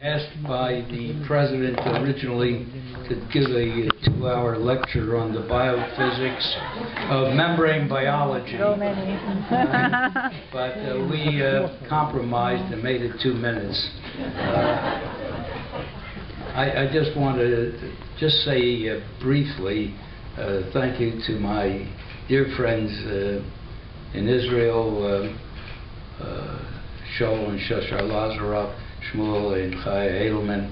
Asked by the president originally to give a 2-hour lecture on the biophysics of membrane biology. Go Manny. But we compromised and made it 2 minutes. I just want to say briefly thank you to my dear friends in Israel, Shaul and Shashar Lazarov, Shmuel and Chaya Edelman,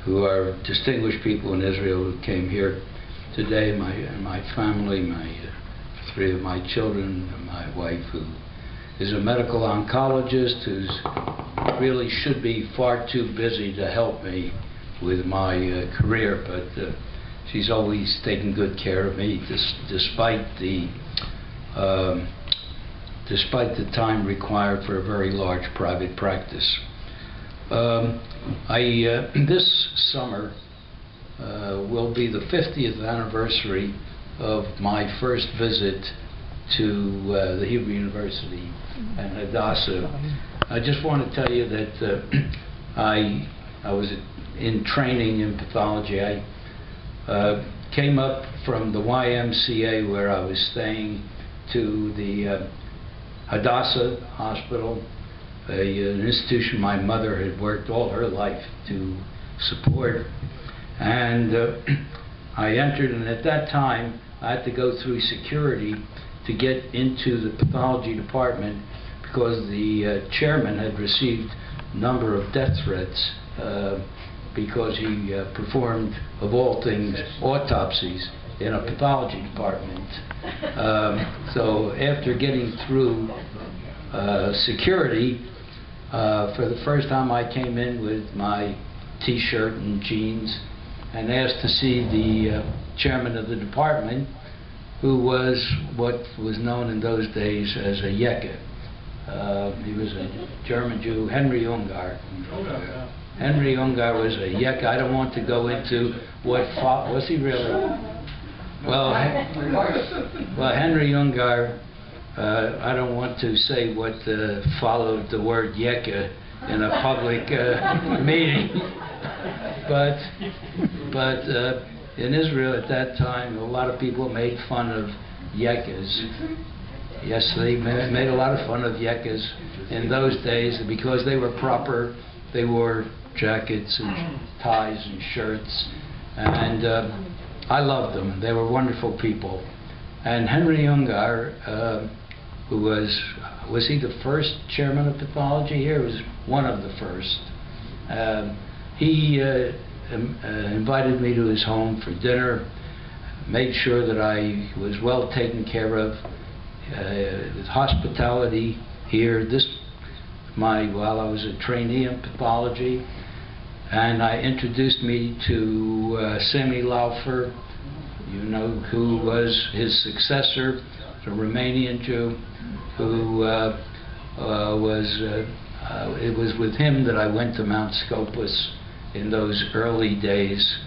who are distinguished people in Israel who came here today. My family, 3 of my children, my wife, who is a medical oncologist, who's really should be far too busy to help me with my career, but she's always taken good care of me, despite the time required for a very large private practice. This summer will be the 50th anniversary of my first visit to the Hebrew University and Hadassah. I just want to tell you that I was in training in pathology. I came up from the YMCA where I was staying to the Hadassah Hospital, an institution my mother had worked all her life to support. And I entered, and at that time I had to go through security to get into the pathology department because the chairman had received a number of death threats because he performed, of all things, autopsies in a pathology department. So after getting through security, for the first time I came in with my t-shirt and jeans and asked to see the chairman of the department, who was what was known in those days as a Yeke. He was a German Jew, Henry Ungar. Henry Ungar was a Yeke. I don't want to go into what was he really? Well, Henry Ungar, I don't want to say what followed the word Yeke in a public meeting, but in Israel at that time, a lot of people made fun of Yekes. Yes, they made a lot of fun of Yekes in those days because they were proper. They wore jackets and ties and shirts, and I loved them. They were wonderful people. And Henry Ungar, who was he the first chairman of pathology here? He was one of the first. He invited me to his home for dinner, made sure that I was well taken care of. With hospitality here, while I was a trainee in pathology, and I introduced me to Sami Laufer, you know, who was his successor, a Romanian Jew, who it was with him that I went to Mount Scopus in those early days,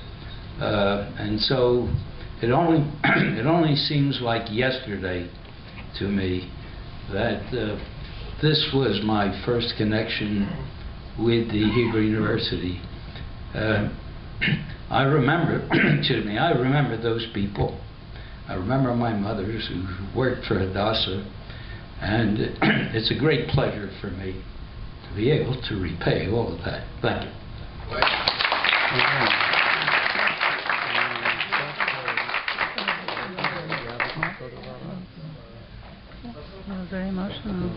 and so it only seems like yesterday to me that this was my first connection with the Hebrew University. I remember, I remember those people. I remember my mothers who worked for Hadassah, and it's a great pleasure for me to be able to repay all of that. Thank you. Very emotional.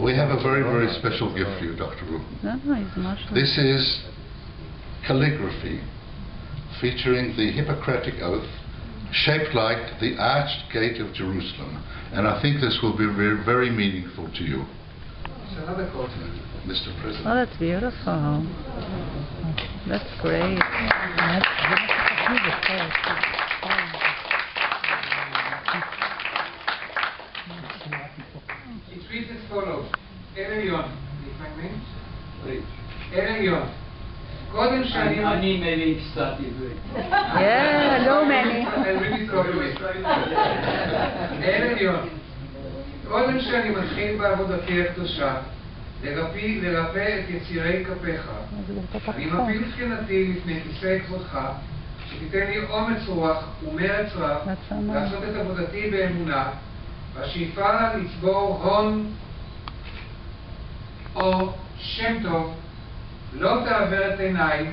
We have a very, very special gift for you, Dr. Rubin. No, he's emotional. This is calligraphy featuring the Hippocratic Oath, shaped like the arched gate of Jerusalem. And I think this will be very, very meaningful to you. Mr. President. Oh, that's beautiful. That's great. It reads as follows. Erelion, if I may. Erelion. קודם שאני... אני מבין קצת עברית. Yeah, no Manny. I'm really sorry. erelion. קודם שאני מתחיל בעבודתי הקדושה, לרפא את יצירי כפיך. אני מפיל זקנתי לפני כיסא כבודך, שתיתן לי אומץ רוח ומרץ רב לעשות את עבודתי באמונה, והשאיפה לצבור הון או שם טוב לא תעבר את עיניי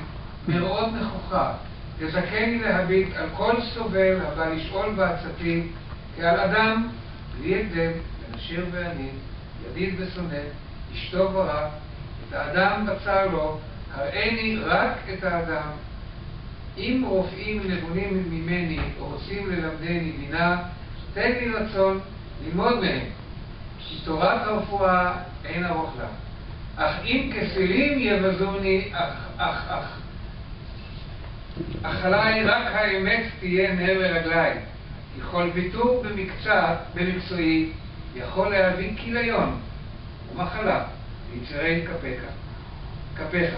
מראות נכוחה, תזכני להביט על כל סובל הבא לשאול בעצתי כעל אדם בלי הבדל בין עשיר ועני, ידיד ושונא, אשתו ורע, את האדם בצר לו, הראיני רק את האדם. אם רופאים נבונים ממני או רוצים ללמדני בינה, תן לי רצון ללמוד מהם, כי תורת הרפואה אין ארוך לה. אך אם כסילים יבזוני, אך עליי רק האמת תהיה נר לרגליי, כי כל ויתור במקצועי יכול להביא כיליון ומחלה ליצרי כפיך.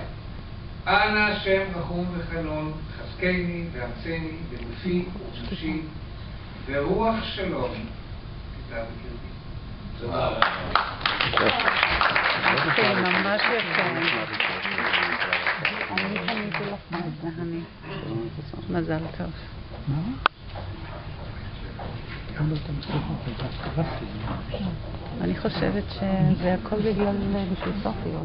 אנא שם רחום וחנון, חזקני ואמצני בגופי ובנפשי, ורוח שלום תיטע בקרבי. תודה רבה. זה ממש יפה. אני פניתי לך מהזדהני. מזל טוב. אני חושבת שזה הכל בגלל בשביל סופי.